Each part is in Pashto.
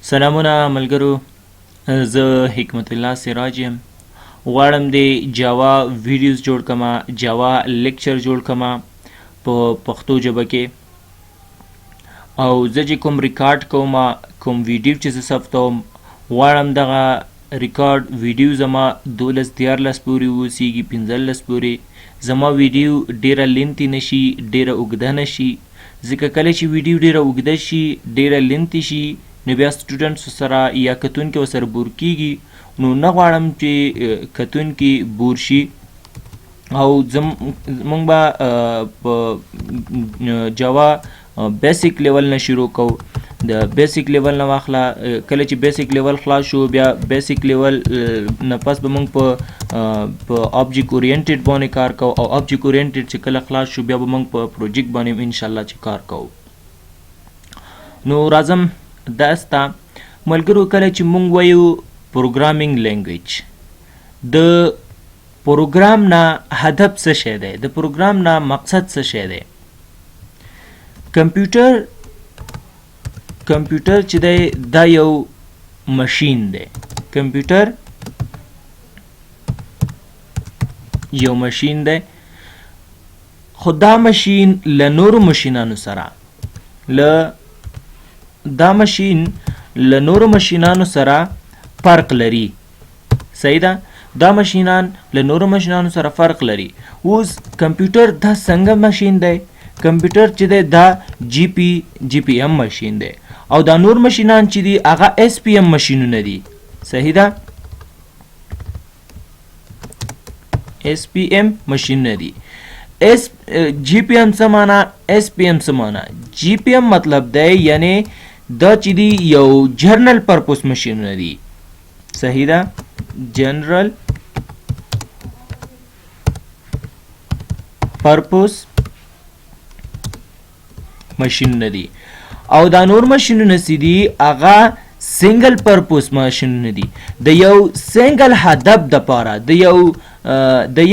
سلامونه ملګرو، زه حکمت الله سراج یم. غواړم د جاوا ویډیوز جوړ کما، جاوا لیکچر جوړ کما په پښتو ژبه کې. او زه چې کوم ریکارډ کوم، کوم ویډیو چې زه ثبتوم، غواړم دغه ریکارډ ویډیو زما 12-14 پورې اوسیږي، 15 پورې. زما ویډیو ډیره لینتي نشي، ډیره اوږده نشي، ځکه کله چې ویډیو ډیره اوږده شي، ډیره لینتي شي، نو بیا سټوډنټس سره یا کتونکي ورسره بور کیږي. نو نه غواړم چې کتونکي بور شي. او موږ به په جاوا بیسیک لیول نه شروع کوو. د بیسیک لیول نه واخله، کله چې بیسیک لیول خلاص شو بیا بیسیک لیول نه پس به موږ په آبجیکټ اورینټډ باندې کار کوو. او آبجیکټ اورینټډ چې کله خلاص شو بیا به موږ په پروجیکټ باندې انشاءالله چې کار کوو. نو راځم داسته ملګرو، کله چې موږ وایو پروګرامینګ لینګویج، د پروګرام نه هدف څه شی دی، د پروګرام نه مقصد څه شی دی. کمپیوټر چې دی دا یو ماشین دی. کمپیوټر یو ماشین دی، خو دا ماشین له نورو ماشینانو سره فرق لري. صحیح ده؟ دا ماشینان له نورو ماشینانو سره فرق لري. اوس کمپیوټر دا څنګه ماشین دی؟ کمپیوټر چې دی دا جی پی ایم ماشین دی، او دا نور ماشینان چې دي هغه اس پی ایم ماشینونه دي. صحیح ده؟ اس پی ایم ماشینونه دي. جی پی ایم څه معنا، اس پی ایم څه معنا؟ جی پی ایم مطلب دی یعنی دا چې دی یو جنرل پرپوز ماشینونه دي. صحیح ده؟ جنرل پرپوز ماشینونه دي. او دا نور ماشینونه چې دي هغه سنگل پرپوز ماشینونه دي، د یو سنگل هدف دپاره، د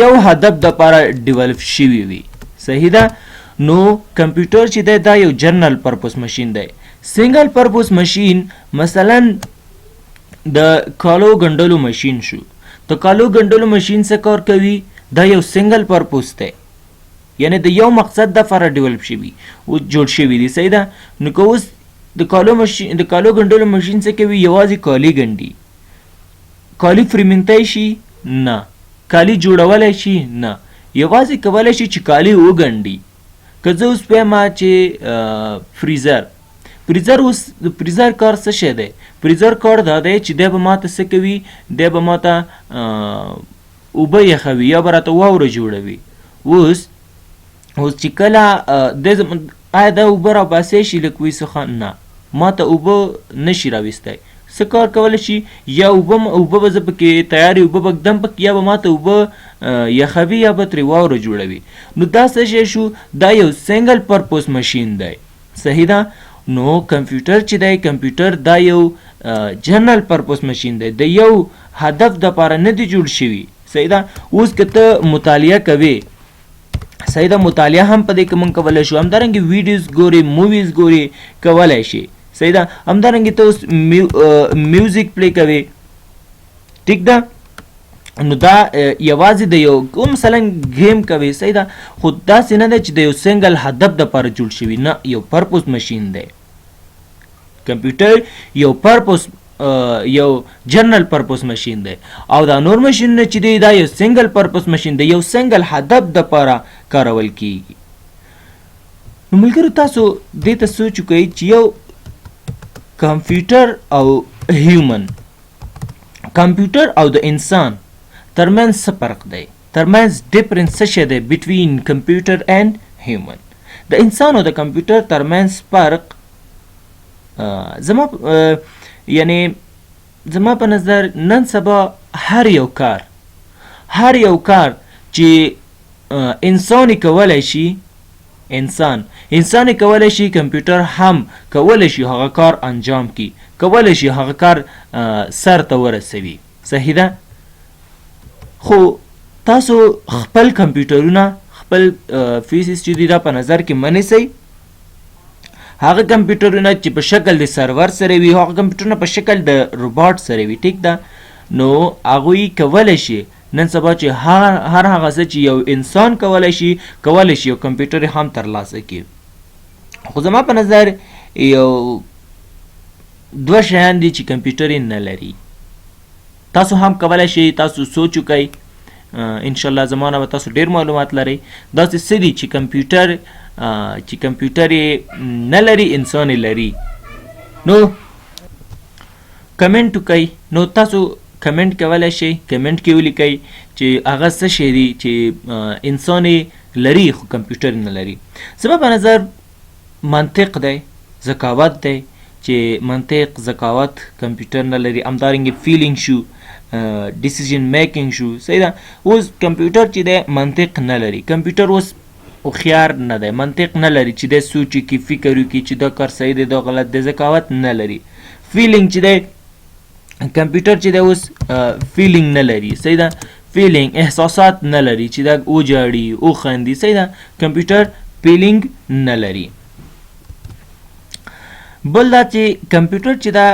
یو هدف دپاره ډیولپ شوي وي. صحیح ده؟ نو کمپیوټر چې دی دا یو جنرل پرپوز ماشین دی. سنگل پرپوز ماشین مثلا د کالو ګنډلو ماشین شو. د کالو ګنډلو ماشین څه کار کوي؟ دا یو سنگل پرپوز دی، یعنی د یو مقصد دپاره ډیولپ شوي او جوړ شوي دي. صحیح ده؟ نو که اوس د کالو ګنډلو ماشین څه کوي؟ یوازې کالي ګنډي. کالي فریمنتی شي؟ نه. کالي جوړولی شي؟ نه. یوازې کولی شي چې کالي وګنډي. که زه اوس وایم چې اوس د فریزر کار څه شی دی؟ فریزر کار دا دی چې دی به ماته څه کوي؟ دی به ماته اوبه یخوي یا به راته واوره جوړوي. اوس چې کله آیا دا اوبه راباسې شي له کوی څخه؟ نه، ماته اوبه نشي راویستی. څه کار کولی شي؟ یا اوبه به زه پکې تیارې اوبه به ږدم پکې، یا به ماته اوبه یخوي یا به ترې واوره جوړوي. نو دا څه شی شو؟ دا یو سنګل پرپوز ماشین دی. صحیح ده؟ نو کمپیوټر چې دی، کمپیوټر دا یو جنرل پرپوز ماشین دی، د یو هدف دپاره نه دی جوړ شوي. صحیح ده؟ اوس که ته مطالعه کوې، صحیح ده، مطالعه هم په دې کې موږ کولی شو. همدارنګې ویډیوز ګورې، موویز ګورې، کولی شي. صحیح ده؟ همدارنګې ته اوس میوزیک پلی کوې، ټیک ده؟ نو دا یوازې د یو مثلا گیم کوي. صحیح ده؟ خو داسې نه ده چې د یو سنګل هدف دپاره جوړ شوي، نه، یو پرپوز ماشین دی. کمپیوټر یو جنرل پرپوز ماشین دی، او دا نور ماشینونه چې دی دا یو سنګل پرپوز ماشین دی، یو سنګل هدف دپاره کارول کیږي. نو ملګرو، تاسو دې ته سوچ وکړئ چې یو کمپیوټر او هیومن، کمپیوټر او د انسان ترمنځ څه فرق دی؟ ترمنځ ډیفرنس څه شی دی بټوین کمپیوټر اینډ هیومن؟ د انسان او د کمپیوټر ترمنځ فرق زما په نظر نن سبا هر یو کار چې انسان کولی شي، انسان کولی شي، کمپیوټر هم کولی شي هغه کار انجام کړي، کولی شي هغه کار سر ته ورسوي. صحیح ده؟ خو تاسو خپل کمپیوټرونه، خپل فیسز چې دي دا په نظر کې مه نیسئ. هغه کمپیوټرونه چې په شکل د سرور سره وي هغه کمپیوټرونه په شکل د روباټ سره وي ټیک ده نو هغوی کولی شي نن سبا چې هر هغه څه چې یو انسان کولی شي یو کمپیوټر هم ترلاسه کړي خو زما په نظر یو دوه شیان دي چې کمپیوټر یې نه لري تاسو هم کولی شئ تاسو سوچ وکئ انشاءالله زما نه به تاسو ډېر معلومات لرئ داسې څه دي چې کمپیوټر یې نه لري انسان یې لري نو کمنټ وکئ نو تاسو کمنټ کولی شئ کمنټ کې ولیکئ چې هغه څه شی دی چې انسان یې لري خو کمپیوټر نه لري زما په نظر منطق دی ذکاوت دی چې منطق ذکاوت کمپیوټر نه لري همدارنګه فیلینګ شو ډیسیژن میکینګ شو صحیح ده اوس کمپیوټر چې دی منطق نه لري کمپیوټر اوس هوښیار نه دی منطق نه لري چې دی سوچ وکړي فکر وکړي چې دا کار صحیح دی دا غلط دی ذکاوت نه لري فیلینګ چې دی کمپیوټر چې دی اوس فیلینګ نه لري صحیح ده فیلینګ احساسات نه لري چې دا وجاړي وخندي صحیح ده کمپیوټر فیلینګ نه لري بل دا چې کمپیوټر چې دا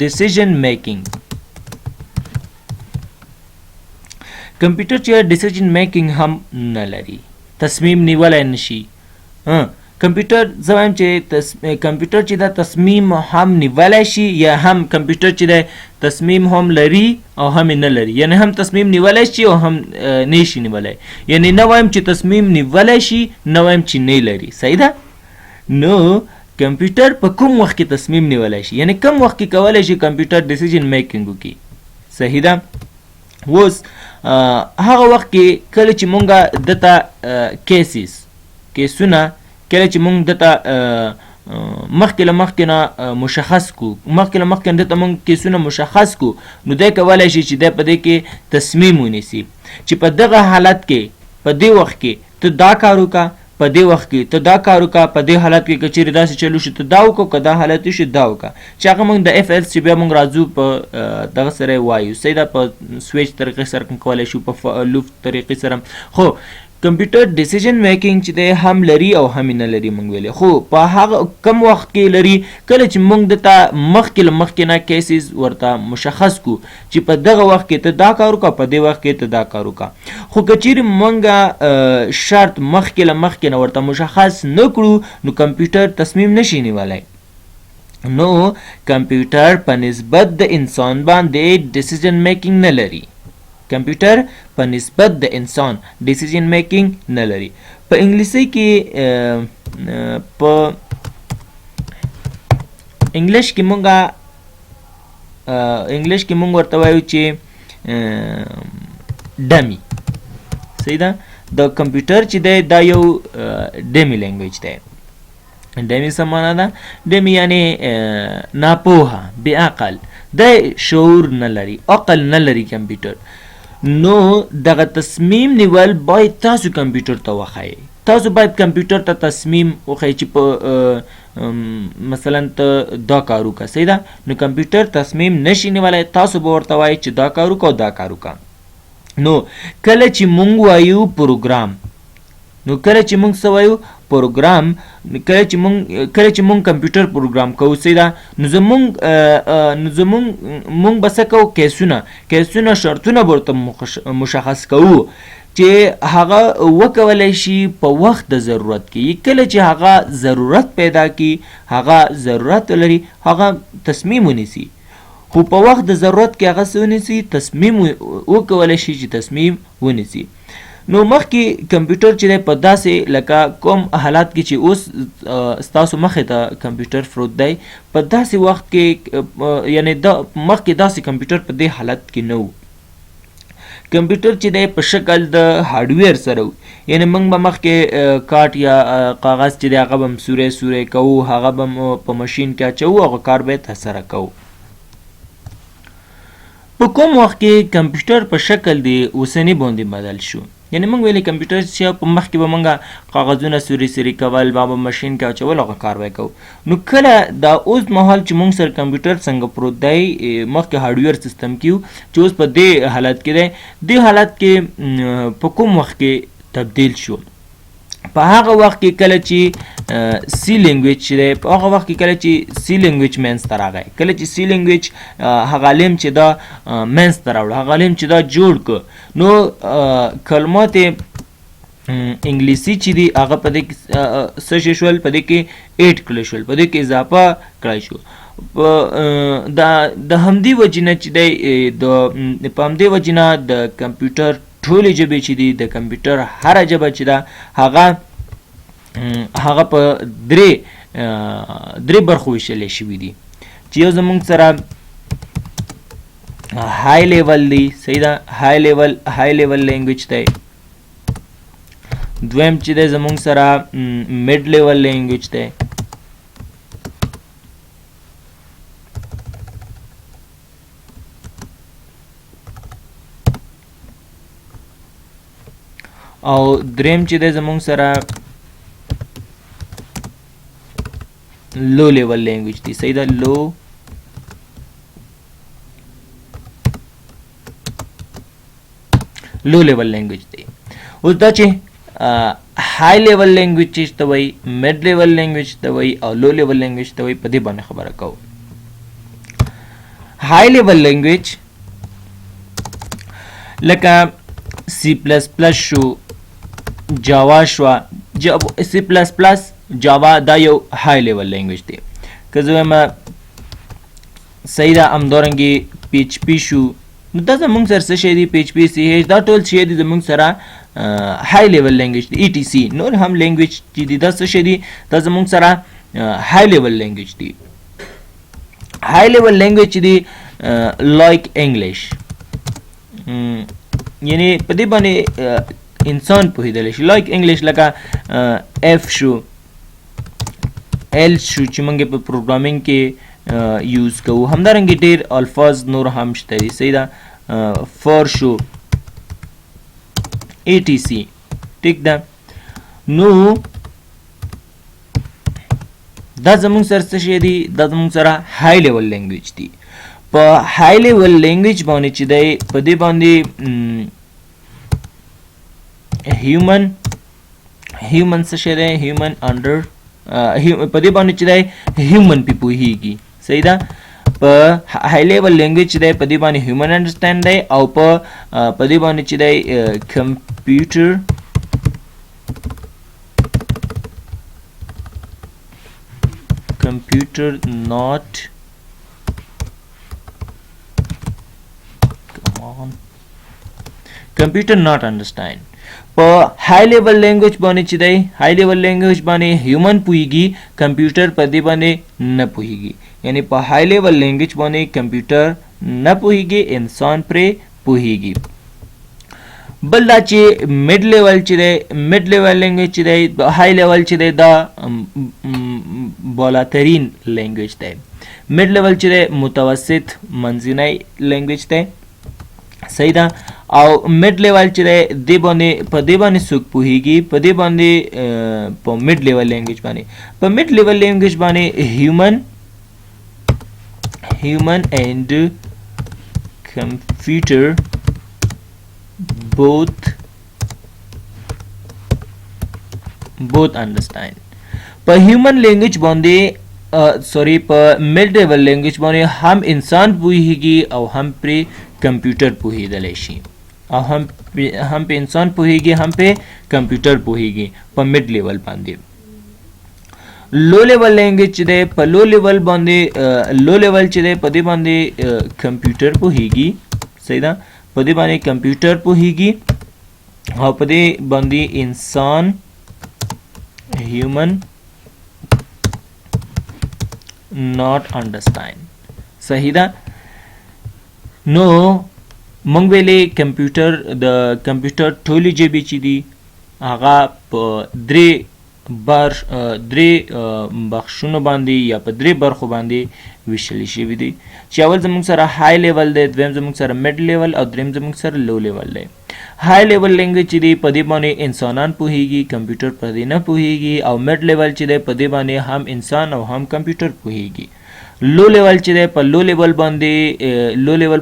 ډیسیژن میکینګ کمپیوټر چې ډیسیژن میکینګ هم نه لري تصمیم نیولی نشي کمپیوټر زه وایم چې کمپیوټر چې دا تصمیم هم نیولی شي یا هم کمپیوټر چې دی تصمیم هم لري او هم نه لري یعنی هم تصمیم نیولی شي او هم نه شي نیولی یعنی نه وایم چې تصمیم نیولی شي نه وایم چې نه لري صحیح ده نو کمپیوټر په کوم وخت کې تصمیم نیولی شي یعنی کوم وخت کې کولی شي کمپیوټر ډیسیژن میکینګ وکړي صحیح ده اوس هغه وخت کې کله چې مونږ دته کیسونه کله چې مونږ دته مخکې له مخکې نه مشخص کو مخکې له مخکې نه دته مونږ کیسونه مشخص کو نو دی کولی شي چې دی په دې کې تصمیم ونیسي چې په دغه حالت کې په دې وخت کې ته دا کار وکړه په دې وخت کې ته دا کار وکړه په دې حالت کې که چیرې داسې چلو شي ته دا وکړه که دا حالت شي دا وکړه چې هغه مونږ د اف ایل چې بیا مونږ راځو په دغه سره وایو صحیح ده په سویچ طریقې سره کولی شو په لوف طریقې سره خو کمپیوټر ډیسیژن میکینګ چې دی هم لري او هم نه لري مونږ ویلې خو په هغه کم وخت کې لري کله چې مونږ دته مخکې له مخکې نه کیسز ورته مشخص کو چې په دغه وخت کې ته دا کار وکړه په دې وخت کې ته دا کار وکړه خو که چیرې مونږ شرط مخکې له مخکې نه ورته مشخص نه کړو نو کمپیوټر تصمیم نشي نیولی نو کمپیوټر په نسبت د انسان باندې ډیسیژن میکینګ نه لري کمپیوټر په نسبت د انسان ډیسیژن میکینګ نه لري په انګلیسي کې په انګلیش کې مونږ ورته وایو چې ډمی صحیح ده د کمپیوټر چې دی دا یو ډمی لینګویج دی ډمی څه معنا ده ډمی یعنی ناپوهه بې عقل د شعور نه لري عقل نه لري کمپیوټر نو دغه تصمیم نیول باید تاسو کمپیوټر ته وښایئ تاسو باید کمپیوټر ته تصمیم وښایئ چې په مثلا ته دا کار وکړه صحیح ده نو کمپیوټر تصمیم نشي نیولی تاسو به ورته وایئ چې دا کار وکړه او دا کار وکړه نو کله چې مونږ وایو پروګرام نو کله چې مونږ څه وایو پروګرام کله چې مونږ کمپیوټر پروګرام کوو صحیح ده نو زمونږ به څه کوو کیسونه شرطونه به ورته مشخص کوو چې هغه وکولی شي په وخت د ضرورت کې کله چې هغه ضرورت پیدا کړي هغه ضرورت ولري هغه تصمیم ونیسي خو په وخت د ضرورت کې هغه څه ونیسي تصمیم وکولی شي چې تصمیم ونیسي نو مخکې کمپیوټر چې دی په داسې لکه کوم حالات کې چې اوس ستاسو مخې ته کمپیوټر پروت دی په داسې وخت کې یعنی مخکې داسې کمپیوټر په دې حالت کې نه و کمپیوټر چې دی په شکل د هارډویر سره و یعنی موږ به مخکې کارت یا کاغذ چې دی هغه به سوری کوو هغه به په ماشین کې اچوو هغه کار به یې ترسره کوو په کوم وخت کې کمپیوټر په شکل د اوسني باندې بدل شو یعنی موږ ویلې کمپیوټر چې په مخکې به موږ کاغذونه سوري کول به ماشین کې اچول هغه کار به کوو نو کله دا اوس مهال چې موږ سره کمپیوټر څنګه پروت دی مخکې هارډویر سیستم کې چې اوس په دې حالت کې دی دې حالت کې په کوم وخت کې تبدیل شو په هغه وخت کې کله چې سی لینګویج چې په هغه وخت کې کله چې سی لینګویج مینس ته راغی، کله چې سی لینګویج هغه علم چې دا مینس ته راوړ، هغه علم چې دا جوړ ک، نو کلمات انګلیسي چې دی هغه په دې کې څه شول، په دې کې ایډ کړل شول، په دې کې اضافه کړی شو. د همدې وجې نه چې دی په همدې وجې نه د کمپیوټر ټولې ژبې چې دي، د کمپیوټر هره ژبه چې ده هغه په درې برخو ویشلې شوي دي، چې یو زمونږ سره های لیول دی، صحیح ده، های لیول لینګویج دی. دویم چې دی زمونږ سره میډ لیول لینګویج دی. او دریم چې دی زمونږ سره لو لیول لینګویج دی، صحیح ده، لو لیول لینګویج دی. اوس دا چې های لیول لینګویج چې ته وایي، میډ لیول لینګویج ته وایي او لو لیول لینګویج ته وایي، په دې باندې خبره کوو. های لیول لینګویج لکه سی پلس پلس شو، جاوا شو. سی پلس پلس جاوا دا یو های لیول لینګویج دی. که زه وایم صحیح ده، همدارنګې پی ایچ پی شو، نو دا زمونږ سره څه شی دی، پی ایچ پی، سی ایچ، دا ټول شی دی زمونږ سره های لیول لینګویج دی. ای ټي سی نور هم لینګویج چې دی دا څه شی دی، دا زمونږ سره های لیول لینګویج دی. های لیول لینګویج چې دی لایک انګلیش، یعنی په دې باندې انسان پوهېدلی شي. لایک انګلیش لکه اف شو، ایل شو چې موږ په پروګرامینګ کې یوز کوو. همدارنګې ډېر الفاظ نور هم شته دي، صحیح ده، فور شو، ای ټي سی، ټیک ده. نو دا زمونږ سره څه شی دی، دا زمونږ سره های لیول لینګویج دی. په های لیول لینګویج باندې چې دی په دې باندې هیومن څه شی دی، هیومن انډر، په دې باندې چې دی هیومن پې پوهېږي، صحیح ده. په های لیول لینګویج چې دی په دې باندې هیومن انډرسټینډ دی، او په دې باندې چې دی کمپیوټر ناٹ انډرسټینډ. په های لیول لینګویج باندې چې دی، های لیول لینګویج باندې هیومن پوهېږي، کمپیوټر په دې باندې نه پوهېږي. یعنی په های لیول لینګویج باندې کمپیوټر نه پوهېږي، انسان پرې پوهېږي. بل دا چې میډ لیول چې دی، میډ لیول لینګویج چې دی، های لیول چې دی دا بالاترین لینګویج دی. میډ لیول چې دی متوسط منځنی لینګویج دی، صحیح ده. او میډ لیول چې دی دې باندې په دې باندې څوک پوهېږي، په دې باندې په میډ لیول لینګویج باندې، په میډ لیول لینګویج باندې human and computer both understand. په هیومن لینګویج باندې په میډ لیول لینګویج باندې هم انسان پوهېږي او هم پرې کمپیوټر پوهېدلی شي، او هم په انسان پوهېږي، هم په کمپیوټر پوهېږي په میډ لیول باندې. لو لیول لینګویج چې دی په لو لیول باندې چې دی په دې باندې کمپیوټر پوهېږي، صحیح ده، په دې باندې کمپیوټر پوهېږي او په دې باندې انسان هیومن ناٹ انډرسټینډ، صحیح ده. نو موږ ویلې د کمپیوټر ټولې ژبې چې دي هغه په درې بخشونو باندې یا په درې برخو باندې ویشلې شوي دي، چې اول زموږ سره های لیول دی، دویم زموږ سره میډ لیول او دریم زموږ سره لو لیول دی. های لیول لینګویج چې دی په دې باندې انسانان پوهېږي، کمپیوټر په دې نه پوهېږي، او میډ لیول چې دی په دې باندې هم انسان او هم کمپیوټر پوهېږي. لو لیول چې دی په لو لیول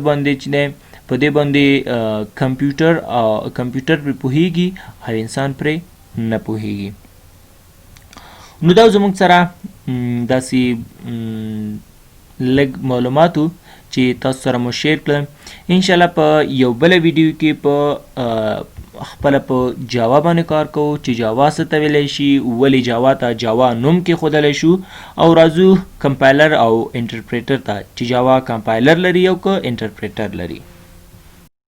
باندې چې دی په دې باندې کمپیوټر پرې پوهېږي او انسان پرې نه پوهیږي. نو دا زموږ سره داسې لږ معلوماتو چې تاسو سره مو شیر کړل. انشاءالله په یو بله ویډیو کې په خپله په جاوا باندې کار کوو چې جاوا څه ته ویلی شي، ولې جاوا ته جاوا نوم کېښودلی شو، او راځو کمپایلر او انټرپریټر ته چې جاوا کمپایلر لري او که انټرپریټر لري.